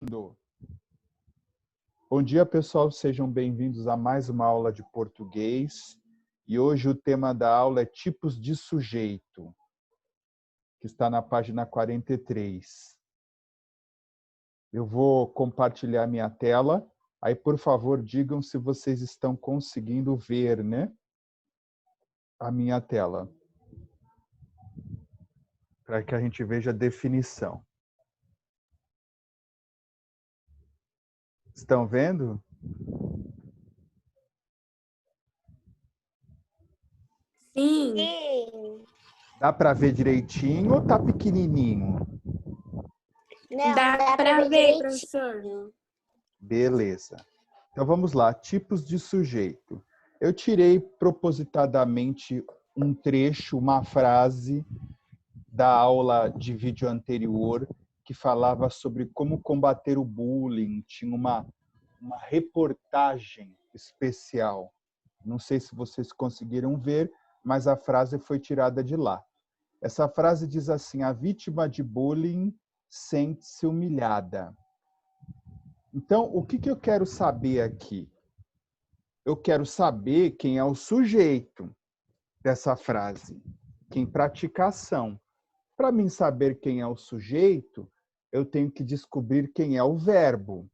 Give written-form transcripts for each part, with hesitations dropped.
gravando. Bom dia, pessoal. Sejam bem-vindos a mais uma aula de português. E hoje o tema da aula é tipos de sujeito, que está na página 43. Eu vou compartilhar minha tela. Aí, por favor, digam se vocês estão conseguindo ver, né, a minha tela, para que a gente veja a definição. Estão vendo? Sim. Sim. Dá para ver direitinho ou tá pequenininho? Não, Dá para ver, direitinho. professor. Beleza. Então vamos lá, tipos de sujeito. Eu tirei propositadamente um trecho, uma frase da aula de vídeo anterior que falava sobre como combater o bullying. Tinha uma reportagem especial. Não sei se vocês conseguiram ver, mas a frase foi tirada de lá. Essa frase diz assim: a vítima de bullying sente-se humilhada. Então, o que eu quero saber aqui? Eu quero saber quem é o sujeito dessa frase, quem pratica a ação. Para mim saber quem é o sujeito, eu tenho que descobrir quem é o verbo.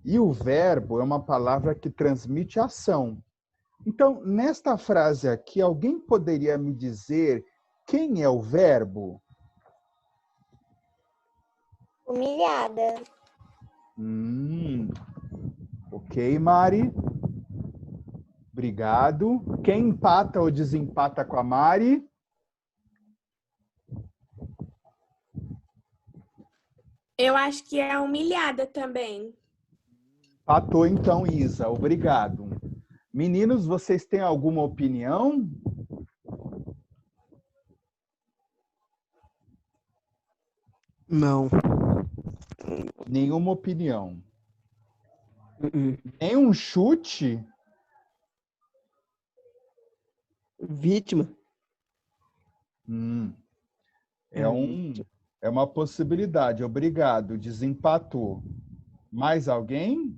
E o verbo é uma palavra que transmite ação. Então, nesta frase aqui, alguém poderia me dizer quem é o verbo? Humilhada. Ok, Mari. Obrigado. Quem empata ou desempata com a Mari? Eu acho que é humilhada também. Empatou então, Isa. Obrigado. Meninos, vocês têm alguma opinião? Não. Nenhuma opinião. Nem um chute? Vítima. É uma possibilidade. Obrigado. Desempatou. Mais alguém?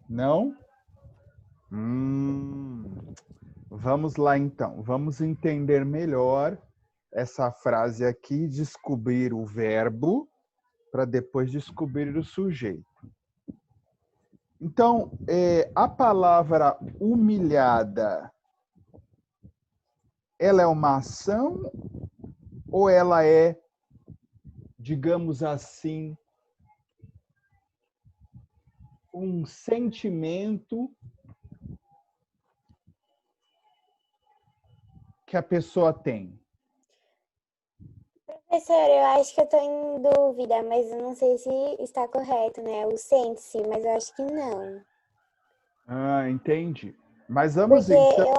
Não? Vamos lá, então. Vamos entender melhor essa frase aqui, descobrir o verbo, para depois descobrir o sujeito. Então, a palavra humilhada, ela é uma ação ou ela é, digamos assim, um sentimento que a pessoa tem? Professor, eu acho que eu tô em dúvida, mas eu não sei se está correto, né? O sente-se, mas eu acho que não. Entendi. Mas vamos Porque então...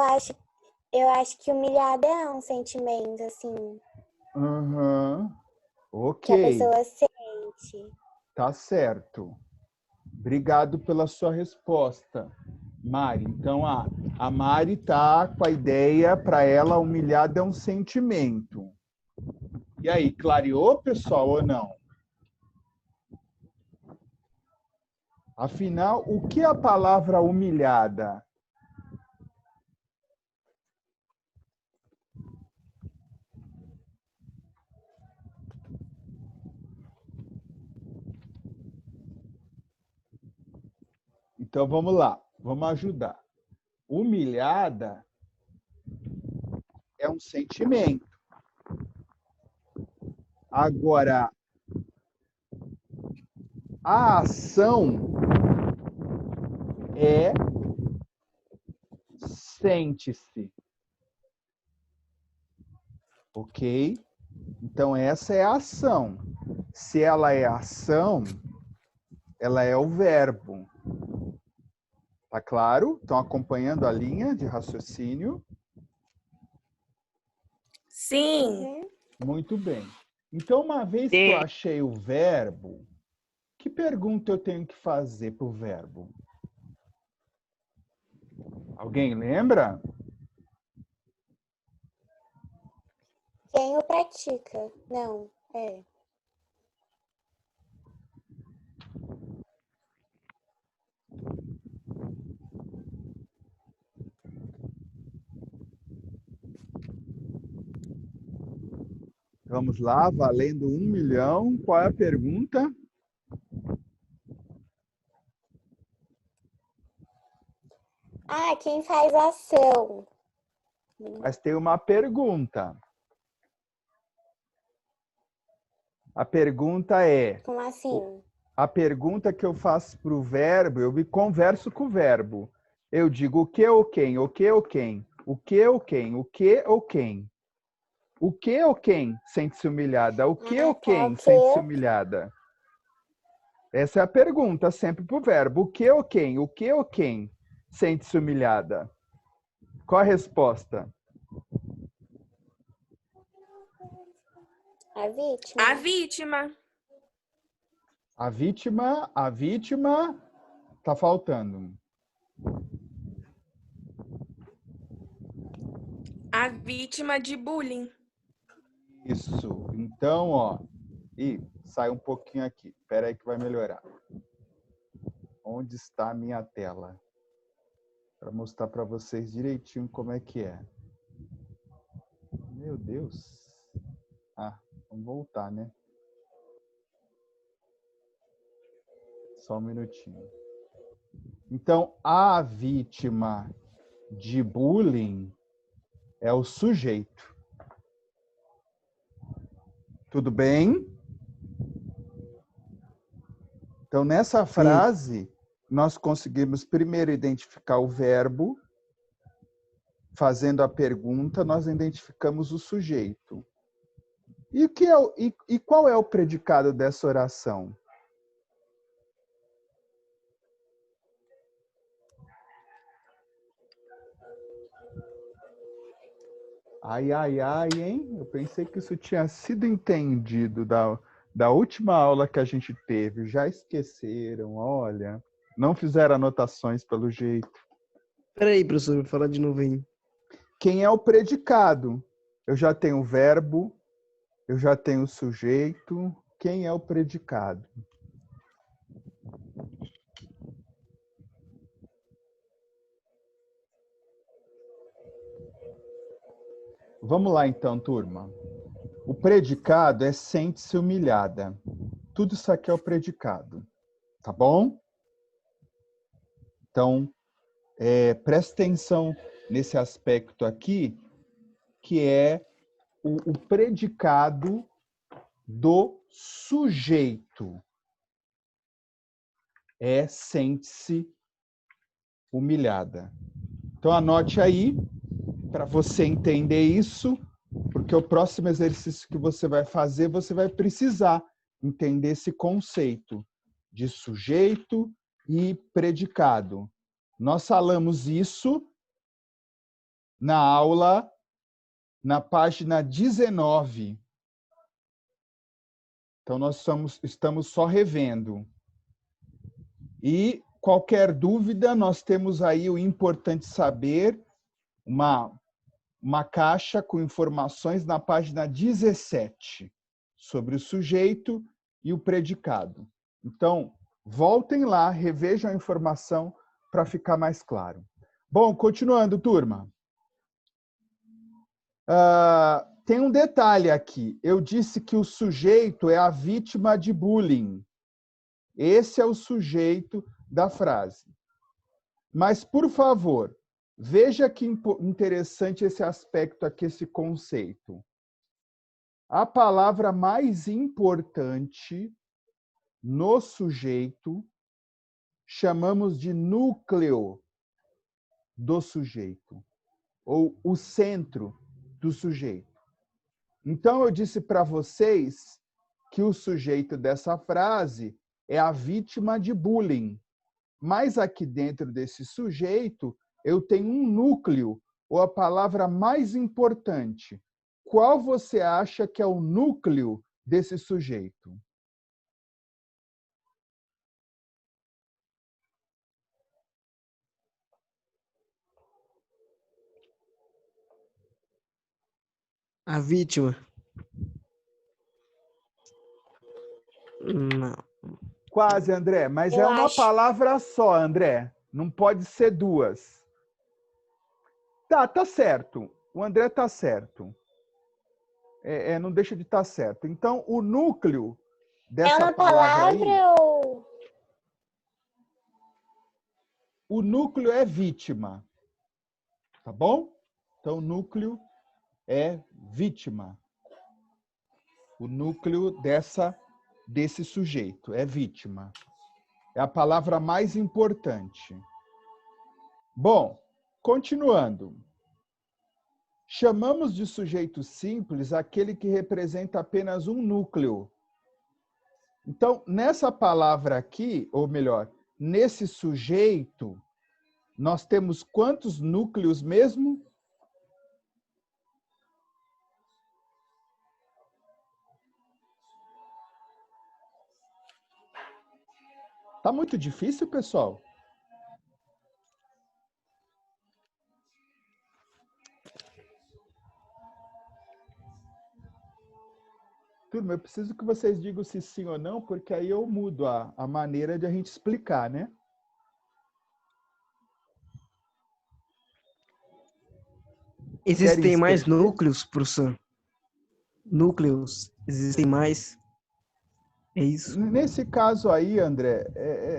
eu acho que humilhada é um sentimento, assim, que a Ok, pessoa sente. tá certo. Obrigado pela sua resposta, Mari. Então, a Mari está com a ideia, para ela, humilhada é um sentimento. E aí, clareou, pessoal, ou não? Afinal, o que é a palavra humilhada? Então, vamos lá, vamos ajudar. Humilhada é um sentimento. Agora, a ação é sente-se. Ok? Então, essa é a ação. Se ela é ação, ela é o verbo. Tá claro? Estão acompanhando a linha de raciocínio? Sim. Muito bem. Então, uma vez que eu achei o verbo, que pergunta eu tenho que fazer para o verbo? Alguém lembra? Tem o pratica. Não, é. Vamos lá, valendo 1 milhão. Qual é a pergunta? Ah, quem faz a ação? Mas tem uma pergunta. A pergunta é... Como assim? A pergunta que eu faço para o verbo, eu me converso com o verbo. Eu digo o que ou quem, o que ou quem, o que ou quem, o que ou quem. O que ou quem sente-se humilhada? O que ou Ah, tá. O quem sente-se que? humilhada? Essa é a pergunta sempre para o verbo. O que ou quem? O que ou quem sente-se humilhada? Qual a resposta? A vítima. A vítima. A vítima, tá faltando. A vítima de bullying. Isso. Então, ó, sai um pouquinho aqui. Espera aí que vai melhorar. Onde está a minha tela? Para mostrar para vocês direitinho como é que é. Meu Deus. Vamos voltar, né? Só um minutinho. Então, a vítima de bullying é o sujeito. Tudo bem? Então, nessa frase, nós conseguimos primeiro identificar o verbo. Fazendo a pergunta, nós identificamos o sujeito. E qual é o predicado dessa oração? Ai, ai, ai, hein? Eu pensei que isso tinha sido entendido da última aula que a gente teve. Já esqueceram, olha. Não fizeram anotações pelo jeito. Peraí, professor, vou falar de novo aí. Quem é o predicado? Eu já tenho o verbo, eu já tenho o sujeito. Quem é o predicado? Vamos lá então, turma. O predicado é sente-se humilhada. Tudo isso aqui é o predicado, tá bom? Então, presta atenção nesse aspecto aqui, que é o predicado do sujeito. É sente-se humilhada. Então, anote aí, para você entender isso, porque o próximo exercício que você vai fazer, você vai precisar entender esse conceito de sujeito e predicado. Nós falamos isso na aula, na página 19. Então, nós estamos só revendo. E qualquer dúvida, nós temos aí o Importante Saber, uma caixa com informações na página 17 sobre o sujeito e o predicado. Então, voltem lá, revejam a informação para ficar mais claro. Bom, continuando, turma. Tem um detalhe aqui. Eu disse que o sujeito é a vítima de bullying. Esse é o sujeito da frase. Mas, por favor, veja que interessante esse aspecto aqui, esse conceito. A palavra mais importante no sujeito chamamos de núcleo do sujeito, ou o centro do sujeito. Então, eu disse para vocês que o sujeito dessa frase é a vítima de bullying. Mas aqui dentro desse sujeito, eu tenho um núcleo, ou a palavra mais importante. Qual você acha que é o núcleo desse sujeito? A vítima. Não. Quase, André, mas Eu é uma acho. palavra só, André. Não pode ser duas. Tá certo. O André tá certo. Não deixa de estar certo. Então, o núcleo É dessa uma palavra aí, palavra ou... o núcleo é vítima. Tá bom? Então, o núcleo é vítima. O núcleo desse sujeito é vítima. É a palavra mais importante. Bom, continuando. Chamamos de sujeito simples aquele que representa apenas um núcleo. Então, nessa palavra aqui, ou melhor, nesse sujeito, nós temos quantos núcleos mesmo? Tá muito difícil, pessoal? Turma, eu preciso que vocês digam se sim ou não, porque aí eu mudo a maneira de a gente explicar, né? Existem Querem mais escrever? núcleos, professor? Núcleos? Existem mais? É isso? Nesse caso aí, André,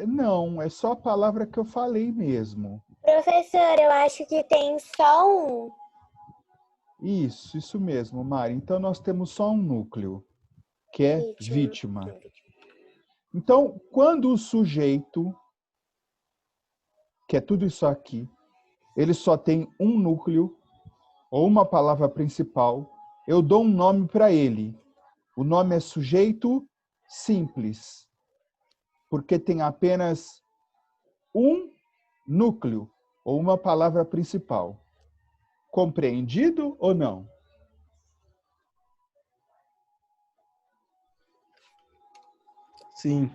não, é só a palavra que eu falei mesmo. Professor, eu acho que tem só um. Isso mesmo, Mari. Então, nós temos só um núcleo, que é Vítima. vítima. Então, quando o sujeito, que é tudo isso aqui, ele só tem um núcleo, ou uma palavra principal, eu dou um nome para ele. O nome é sujeito simples, porque tem apenas um núcleo, ou uma palavra principal. Compreendido ou não? Sim.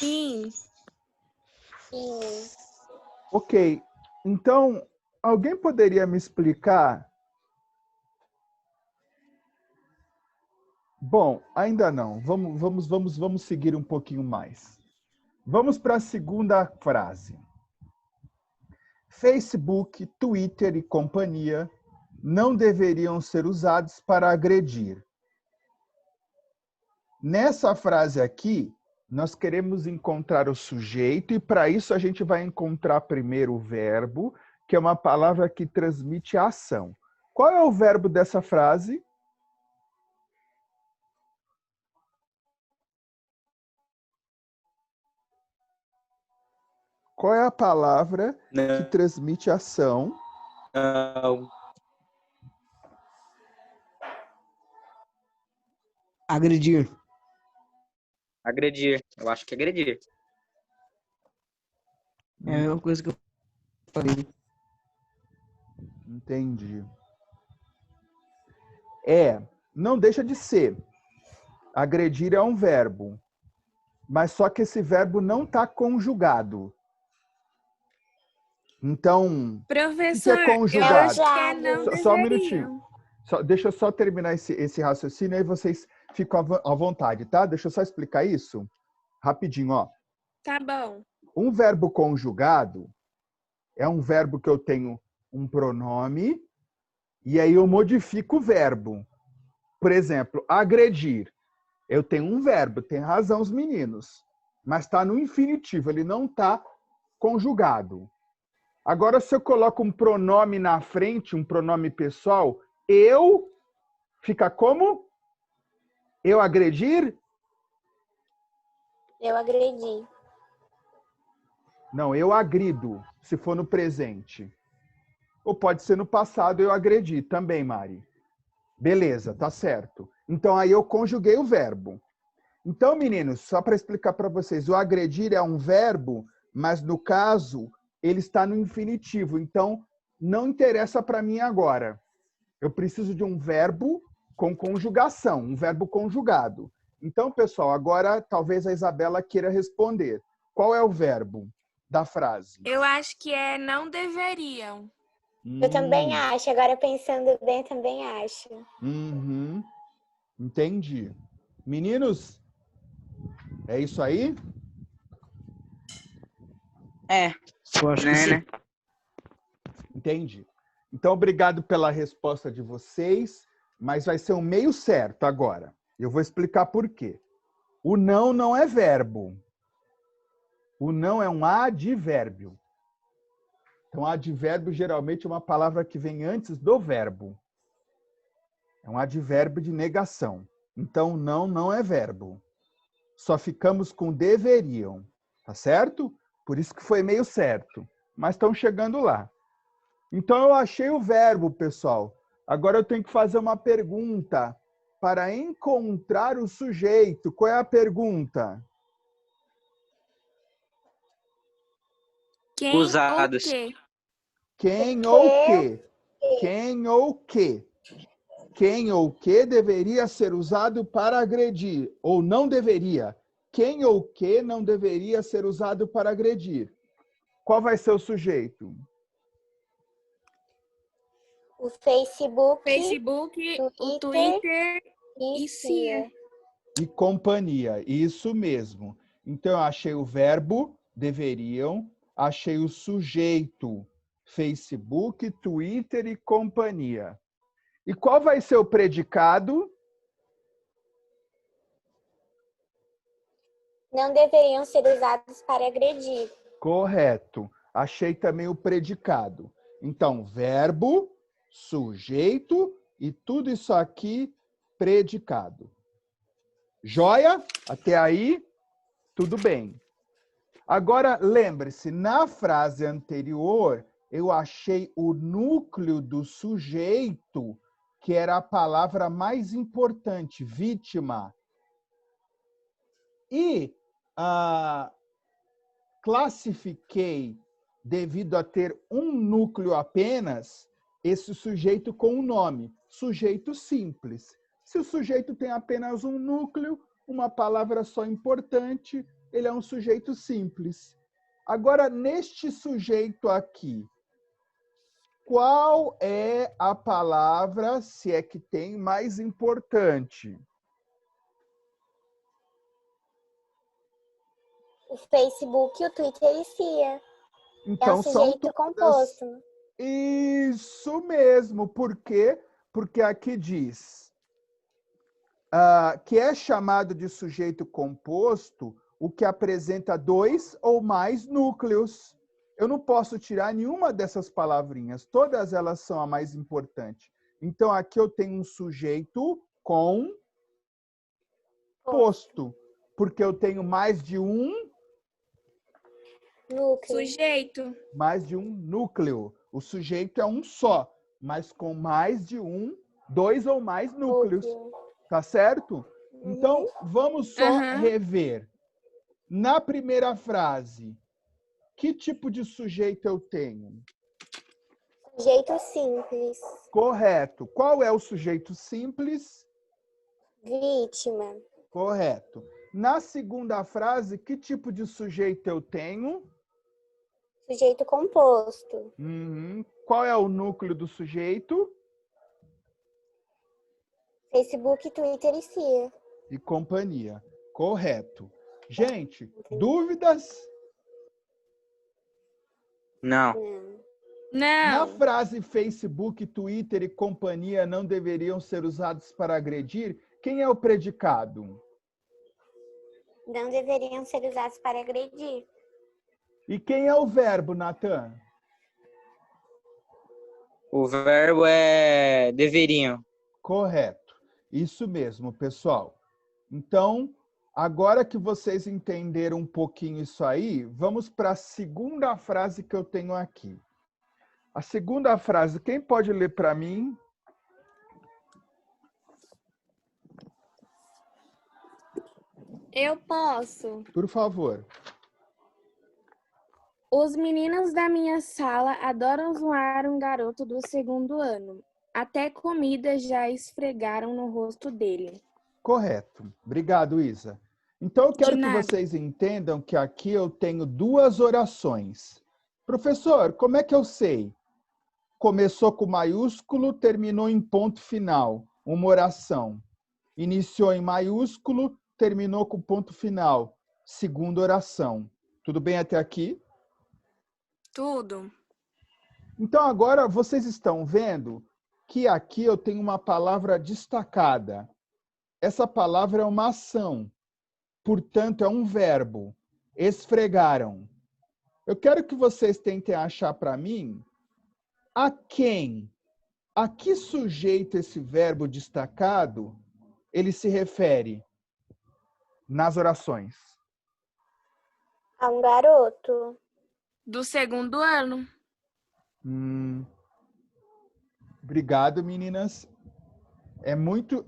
Sim. Sim. Ok. Então, alguém poderia me explicar? Bom, ainda não. Vamos seguir um pouquinho mais. Vamos para a segunda frase. Facebook, Twitter e companhia não deveriam ser usados para agredir. Nessa frase aqui, nós queremos encontrar o sujeito e para isso a gente vai encontrar primeiro o verbo, que é uma palavra que transmite a ação. Qual é o verbo dessa frase? Qual é a palavra que transmite ação? Não. Agredir. Agredir. Eu acho que é agredir. É a mesma coisa que eu falei. Entendi. Não deixa de ser. Agredir é um verbo, mas só que esse verbo não está conjugado. Então, o que é Professor, eu conjugado? acho que é não Só um minutinho. deveriam. Deixa eu só terminar esse raciocínio, aí vocês ficam à vontade, tá? Deixa eu só explicar isso rapidinho, ó. Tá bom. Um verbo conjugado é um verbo que eu tenho um pronome e aí eu modifico o verbo. Por exemplo, agredir. Eu tenho um verbo, tem razão os meninos, mas está no infinitivo, ele não está conjugado. Agora, se eu coloco um pronome na frente, um pronome pessoal, eu, fica como? Eu agredir? Eu agredi. Não, eu agrido, se for no presente. Ou pode ser no passado, eu agredi também, Mari. Beleza, tá certo. Então, aí eu conjuguei o verbo. Então, meninos, só para explicar para vocês, o agredir é um verbo, mas no caso, ele está no infinitivo. Então, não interessa para mim agora. Eu preciso de um verbo com conjugação, um verbo conjugado. Então, pessoal, agora talvez a Isabela queira responder. Qual é o verbo da frase? Eu acho que é não deveriam. Eu também acho. Agora pensando bem, também acho. Entendi. Meninos, é isso aí? É, Eu acho que né, sim. né? Entendi. Então, obrigado pela resposta de vocês, mas vai ser um meio certo agora. Eu vou explicar por quê. O não é verbo. O não é um advérbio. Então, advérbio geralmente é uma palavra que vem antes do verbo. É um advérbio de negação. Então, não é verbo. Só ficamos com deveriam, tá certo? Por isso que foi meio certo. Mas estão chegando lá. Então, eu achei o verbo, pessoal. Agora eu tenho que fazer uma pergunta para encontrar o sujeito. Qual é a pergunta? Quem Usados. ou quê? Quem O ou quê? que? Quem ou que? Quem ou que deveria ser usado para agredir? Ou não deveria? Quem ou que não deveria ser usado para agredir? Qual vai ser o sujeito? O Facebook, Facebook, o Twitter Twitter e e CIA. E companhia. Isso mesmo. Então, eu achei o verbo, deveriam. Achei o sujeito, Facebook, Twitter e companhia. E qual vai ser o predicado? não deveriam ser usados para agredir. Correto. Achei também o predicado. Então, verbo, sujeito e tudo isso aqui predicado. Joia? Até aí, tudo bem. Agora, lembre-se, na frase anterior, eu achei o núcleo do sujeito, que era a palavra mais importante, vítima. E classifiquei, devido a ter um núcleo apenas, esse sujeito com um nome, sujeito simples. Se o sujeito tem apenas um núcleo, uma palavra só importante, ele é um sujeito simples. Agora, neste sujeito aqui, qual é a palavra, se é que tem, mais importante? O Facebook, o Twitter e CIA. É o Então, são sujeito todas. composto. Isso mesmo. Por quê? Porque aqui diz que é chamado de sujeito composto o que apresenta dois ou mais núcleos. Eu não posso tirar nenhuma dessas palavrinhas. Todas elas são a mais importante. Então, aqui eu tenho um sujeito composto, porque eu tenho mais de um Núcleo. Sujeito. mais de um núcleo. O sujeito é um só, mas com mais de um, dois ou mais núcleos. Núcleo. Tá certo? Então, vamos só rever. Na primeira frase, que tipo de sujeito eu tenho? Sujeito simples. Correto. Qual é o sujeito simples? Vítima. Correto. Na segunda frase, que tipo de sujeito eu tenho? Sujeito composto. Qual é o núcleo do sujeito? Facebook, Twitter e CIA. E companhia. Correto. Gente, dúvidas? Não. Na Não. frase Facebook, Twitter e companhia não deveriam ser usados para agredir, quem é o predicado? Não deveriam ser usados para agredir. E quem é o verbo, Natan? O verbo é deveriam. Correto. Isso mesmo, pessoal. Então, agora que vocês entenderam um pouquinho isso aí, vamos para a segunda frase que eu tenho aqui. A segunda frase, quem pode ler para mim? Eu posso. Por favor. Os meninos da minha sala adoram zoar um garoto do segundo ano. Até comida já esfregaram no rosto dele. Correto. Obrigado, Isa. Então, eu quero que vocês entendam que aqui eu tenho duas orações. Professor, como é que eu sei? Começou com maiúsculo, terminou em ponto final. Uma oração. Iniciou em maiúsculo, terminou com ponto final. Segunda oração. Tudo bem até aqui? Tudo. Então, agora vocês estão vendo que aqui eu tenho uma palavra destacada. Essa palavra é uma ação, portanto, é um verbo. Esfregaram. Eu quero que vocês tentem achar para mim a quem, a que sujeito esse verbo destacado ele se refere nas orações. A um garoto. Do segundo ano. Obrigado, meninas. É muito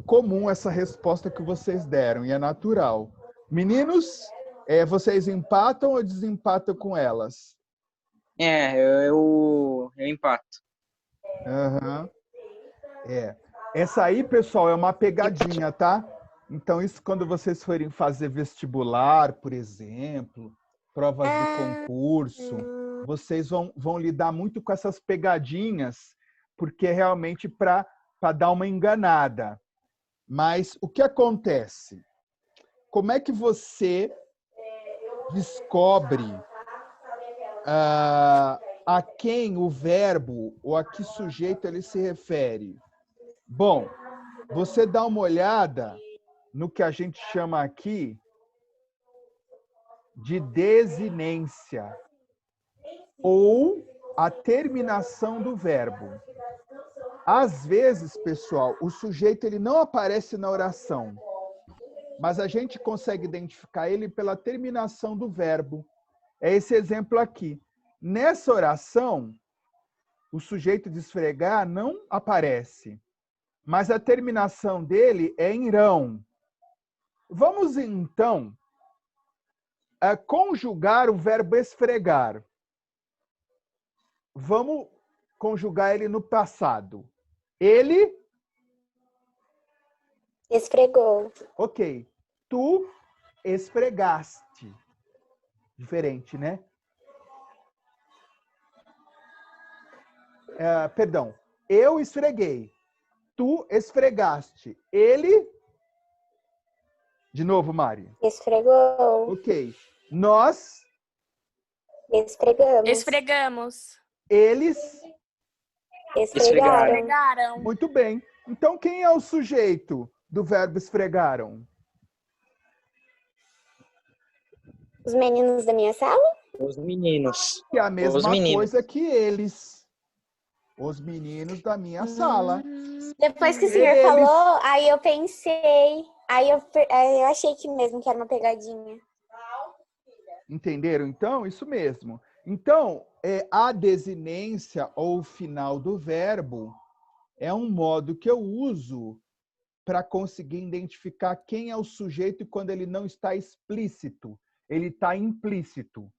comum essa resposta que vocês deram e é natural. Meninos, vocês empatam ou desempatam com elas? Eu empato. Aham. Essa aí, pessoal, é uma pegadinha, tá? Então, isso quando vocês forem fazer vestibular, por exemplo, provas do concurso, vocês vão lidar muito com essas pegadinhas, porque é realmente para dar uma enganada. Mas o que acontece? Como é que você descobre a quem o verbo ou a que sujeito ele se refere? Bom, você dá uma olhada no que a gente chama aqui de desinência ou a terminação do verbo. Às vezes, pessoal, o sujeito ele não aparece na oração, mas a gente consegue identificar ele pela terminação do verbo. É esse exemplo aqui. Nessa oração, o sujeito de esfregar não aparece, mas a terminação dele é em rão. Vamos, então, conjugar o verbo esfregar. Vamos conjugar ele no passado. Ele Esfregou. Ok. Tu esfregaste. Diferente, né? Perdão. Eu esfreguei. Tu esfregaste. Ele... De novo, Mari. Esfregou. Ok. Nós... Esfregamos. Esfregamos. Eles... Esfregaram. Esfregaram. Muito bem. Então, quem é o sujeito do verbo esfregaram? Os meninos da minha sala? Os meninos. Que é a mesma Os meninos. coisa que eles. Os meninos da minha sala. Depois que o senhor Eles. falou, aí eu pensei. Aí eu achei que mesmo que era uma pegadinha. Entenderam? Então, isso mesmo. Então, a desinência ou o final do verbo é um modo que eu uso para conseguir identificar quem é o sujeito quando ele não está explícito. Ele está implícito.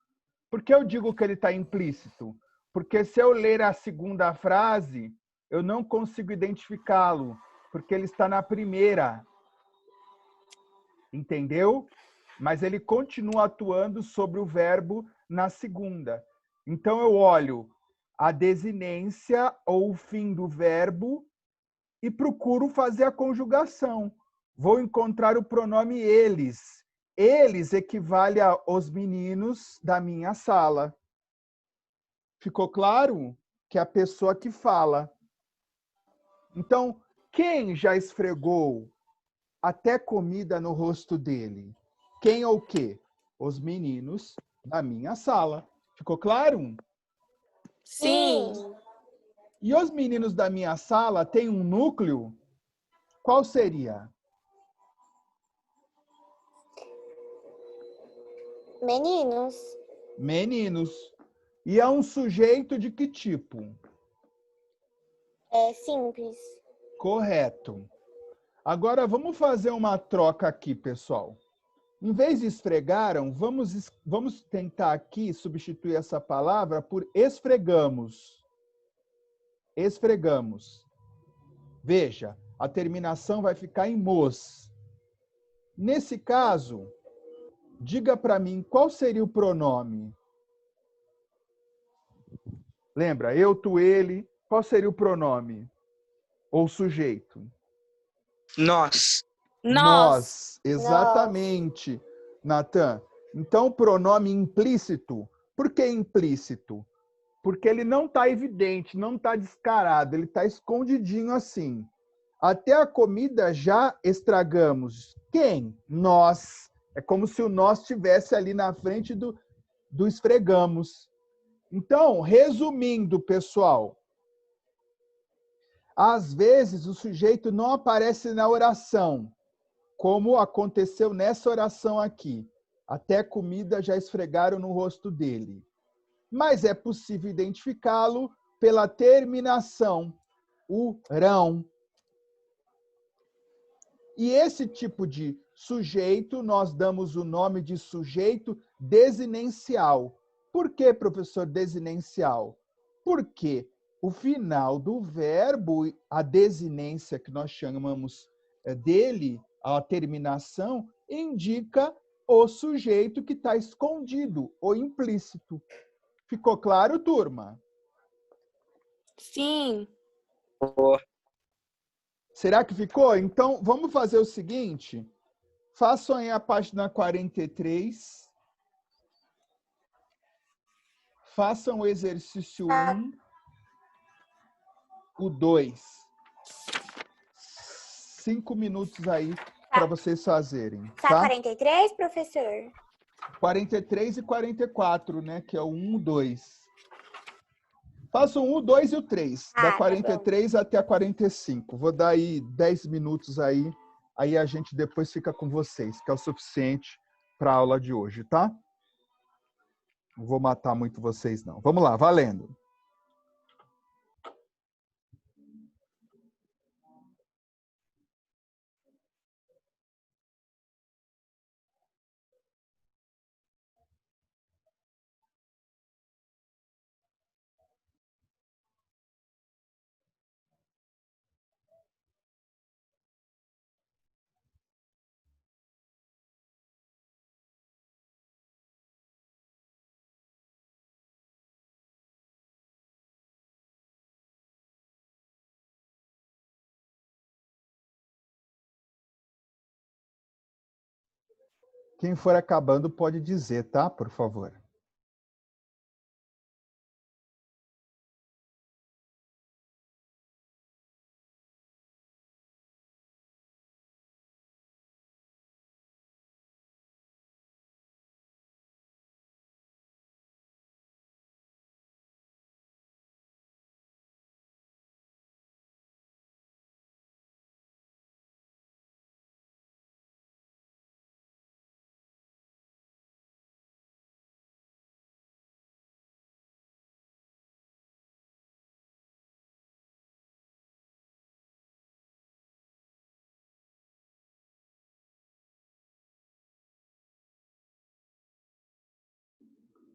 Por que eu digo que ele está implícito? Porque se eu ler a segunda frase, eu não consigo identificá-lo, porque ele está na primeira. Entendeu? Mas ele continua atuando sobre o verbo na segunda. Então, eu olho a desinência ou o fim do verbo e procuro fazer a conjugação. Vou encontrar o pronome eles. Eles equivale aos meninos da minha sala. Ficou claro? Que é a pessoa que fala. Então, quem já esfregou até comida no rosto dele? Quem ou o quê? Os meninos da minha sala. Ficou claro? Sim. E os meninos da minha sala têm um núcleo? Qual seria? Meninos. Meninos. E é um sujeito de que tipo? É simples. Correto. Agora, vamos fazer uma troca aqui, pessoal. Em vez de esfregaram, vamos tentar aqui substituir essa palavra por esfregamos. Esfregamos. Veja, a terminação vai ficar em mos. Nesse caso, diga para mim qual seria o pronome. Lembra, eu, tu, ele. Qual seria o pronome? Ou sujeito? Nós. Nós. Exatamente, Natan. Então, o pronome implícito, por que implícito? Porque ele não está evidente, não está descarado, ele está escondidinho assim. Até a comida já estragamos. Quem? Nós. É como se o nós estivesse ali na frente do esfregamos. Então, resumindo, pessoal, às vezes o sujeito não aparece na oração, como aconteceu nessa oração aqui. Até comida já esfregaram no rosto dele. Mas é possível identificá-lo pela terminação, o rão. E esse tipo de sujeito, nós damos o nome de sujeito desinencial. Por que, professor, desinencial? Porque o final do verbo, a desinência que nós chamamos dele, a terminação, indica o sujeito que está escondido, o implícito. Ficou claro, turma? Sim. Será que ficou? Então, vamos fazer o seguinte. Façam aí a página 43. Façam o exercício 1, o 2. 5 minutos aí para vocês fazerem. Tá Tá? 43, professor? 43 e 44, né? Que é o 1, o 2. Façam o 1, o 2 e o 3. Da Tá 43 até a 45. Vou dar aí 10 minutos aí. Aí a gente depois fica com vocês, que é o suficiente para a aula de hoje, tá? Não vou matar muito vocês, não. Vamos lá, valendo. Quem for acabando pode dizer, tá? Por favor.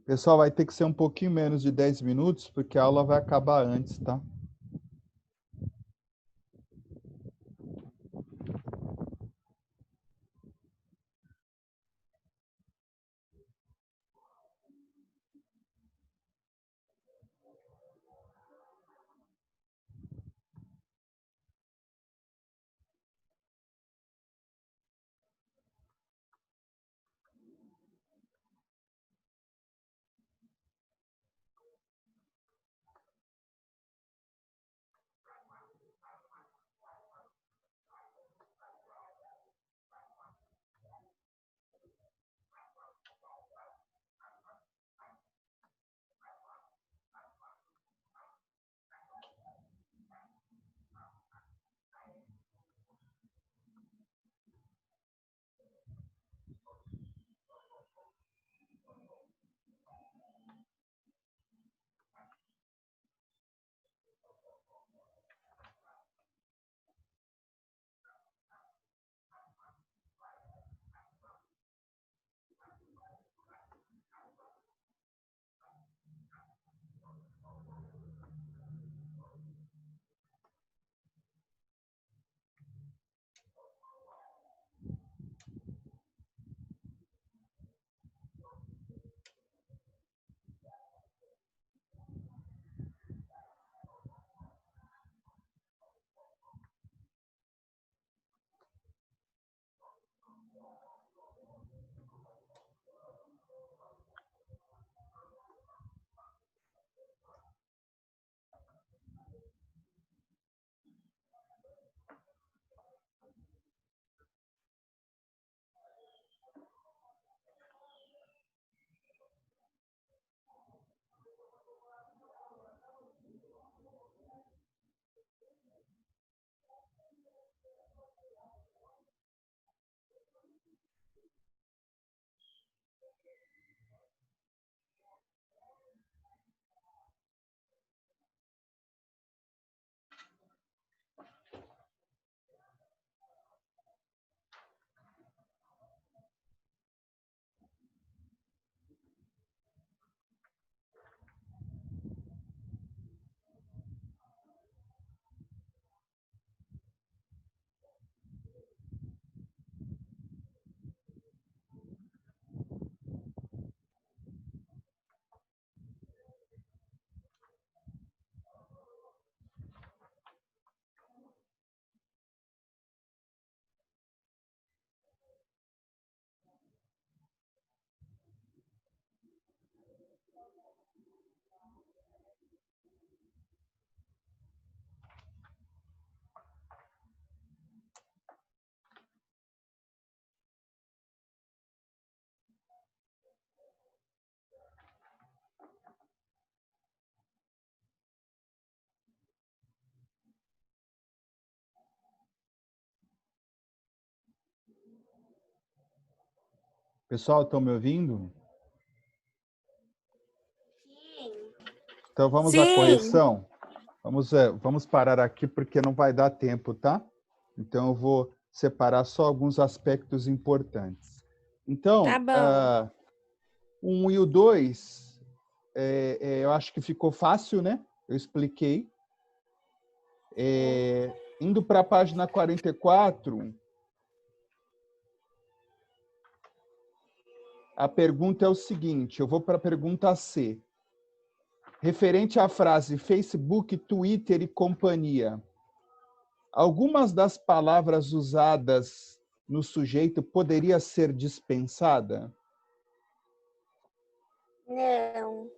Pessoal, vai ter que ser um pouquinho menos de 10 minutos, porque a aula vai acabar antes, tá? Pessoal, estão me ouvindo? Então vamos à Sim. correção. Vamos parar aqui porque não vai dar tempo, tá? Então eu vou separar só alguns aspectos importantes. Então, Tá bom. o 1 e o 2, eu acho que ficou fácil, né? Eu expliquei. Indo para a página 44, a pergunta é o seguinte, eu vou para a pergunta C. Referente à frase Facebook, Twitter e companhia, algumas das palavras usadas no sujeito poderia ser dispensada? Não,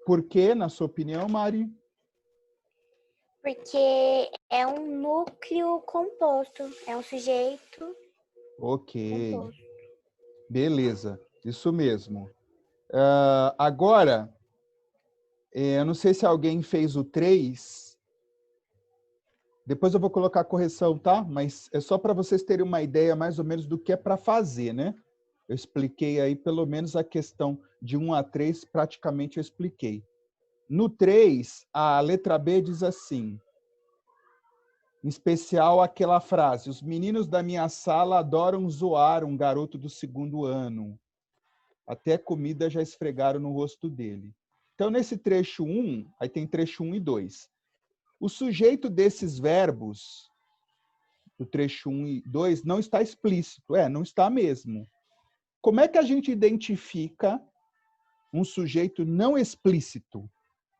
Por quê, na sua opinião, Mari? porque é um núcleo composto, é um sujeito Ok, composto. beleza, isso mesmo. Agora, eu não sei se alguém fez o 3. Depois eu vou colocar a correção, tá? Mas é só para vocês terem uma ideia mais ou menos do que é para fazer, né? Eu expliquei aí pelo menos a questão de 1 a 3, praticamente eu expliquei. No 3, a letra B diz assim, em especial aquela frase, os meninos da minha sala adoram zoar um garoto do 2º ano. Até comida já esfregaram no rosto dele. Então, nesse trecho 1, aí tem trecho 1 e 2. O sujeito desses verbos, do trecho 1 e 2, não está explícito. Não está mesmo. Como é que a gente identifica um sujeito não explícito?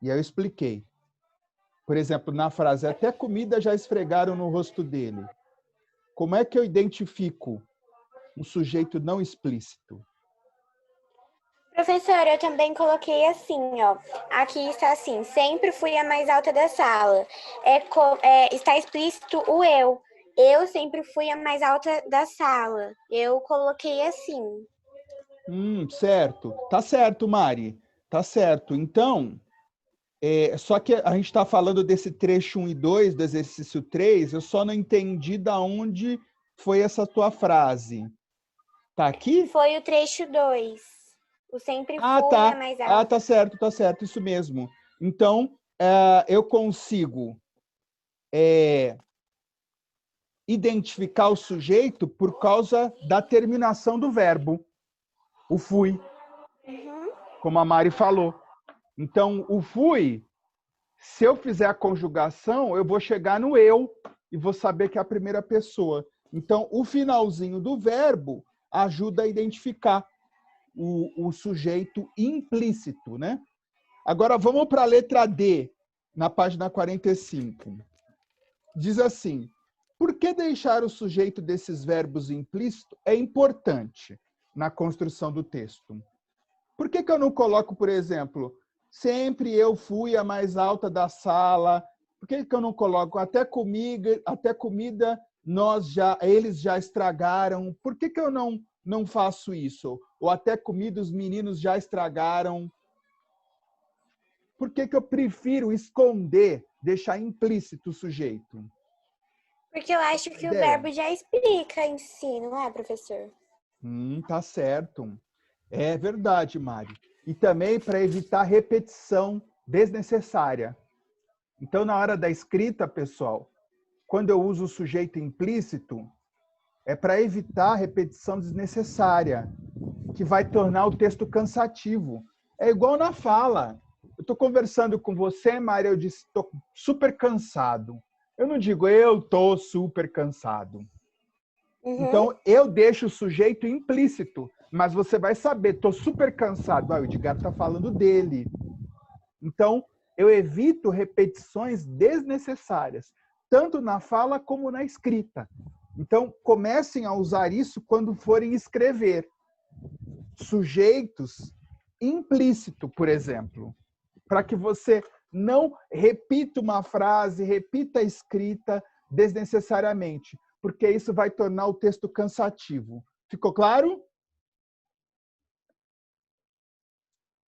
E aí eu expliquei. Por exemplo, na frase, até comida já esfregaram no rosto dele. Como é que eu identifico um sujeito não explícito? Professor, eu também coloquei assim, ó. Aqui está assim, sempre fui a mais alta da sala. Está explícito o eu. Eu sempre fui a mais alta da sala. Eu coloquei assim. Certo. Tá certo, Mari. Tá certo. Então, só que a gente está falando desse trecho 1 e 2, do exercício 3, eu só não entendi da onde foi essa tua frase. Tá aqui? Foi o trecho 2. O sempre fui a Tá. mais alta. Tá certo, isso mesmo. Então, eu consigo identificar o sujeito por causa da terminação do verbo, o fui, como a Mari falou. Então, o fui, se eu fizer a conjugação, eu vou chegar no eu e vou saber que é a primeira pessoa. Então, o finalzinho do verbo ajuda a identificar o sujeito implícito, né? Agora, vamos para a letra D, na página 45. Diz assim, por que deixar o sujeito desses verbos implícito é importante na construção do texto? Por que eu não coloco, por exemplo, sempre eu fui a mais alta da sala? Por que eu não coloco até comida eles já estragaram? Por que eu não faço isso? Ou até comida os meninos já estragaram? Por que eu prefiro esconder, deixar implícito o sujeito? Porque eu acho que o verbo já explica em si, não é, professor? Tá certo. É verdade, Mari. E também para evitar repetição desnecessária. Então, na hora da escrita, pessoal, quando eu uso o sujeito implícito, é para evitar repetição desnecessária, que vai tornar o texto cansativo. É igual na fala. Eu estou conversando com você, Mari, eu disse, estou super cansado. Eu não digo, eu estou super cansado. Então, eu deixo o sujeito implícito, mas você vai saber, estou super cansado. O Edgar está falando dele. Então, eu evito repetições desnecessárias, tanto na fala como na escrita. Então, comecem a usar isso quando forem escrever. Sujeitos implícito, por exemplo, para que você não repita uma frase, repita a escrita desnecessariamente, porque isso vai tornar o texto cansativo. Ficou claro?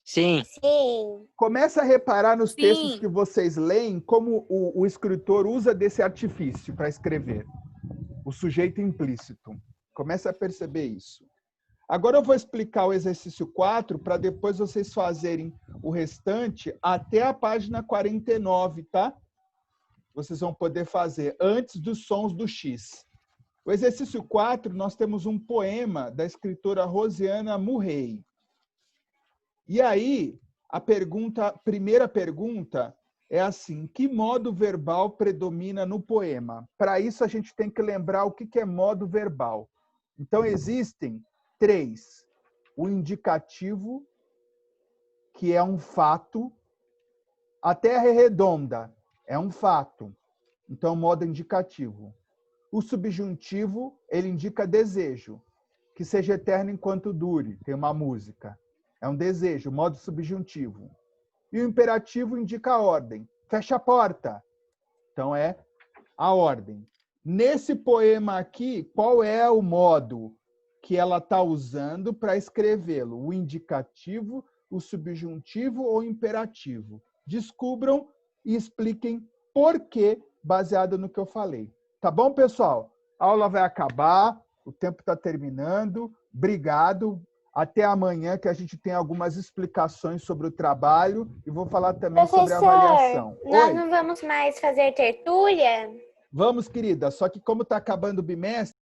Sim. Sim. Começa a reparar nos textos Sim. que vocês leem como o escritor usa desse artifício para escrever. O sujeito implícito. Começa a perceber isso. Agora eu vou explicar o exercício 4 para depois vocês fazerem o restante até a página 49, tá? Vocês vão poder fazer antes dos sons do X. O exercício 4, nós temos um poema da escritora Rosiana Murray. E aí, primeira pergunta é assim: que modo verbal predomina no poema? Para isso, a gente tem que lembrar o que é modo verbal. Então, existem 3. O indicativo, que é um fato. A terra é redonda, é um fato. Então, modo indicativo. O subjuntivo, ele indica desejo, que seja eterno enquanto dure, tem uma música. É um desejo, modo subjuntivo. E o imperativo indica a ordem. Fecha a porta. Então, é a ordem. Nesse poema aqui, qual é o modo que ela está usando para escrevê-lo? O indicativo, o subjuntivo ou o imperativo? Descubram e expliquem por quê, baseado no que eu falei. Tá bom, pessoal? A aula vai acabar, o tempo está terminando. Obrigado. Até amanhã, que a gente tem algumas explicações sobre o trabalho e vou falar também sobre a avaliação. Nós Oi? não vamos mais fazer tertúlia? Vamos, querida. Só que como está acabando o bimestre,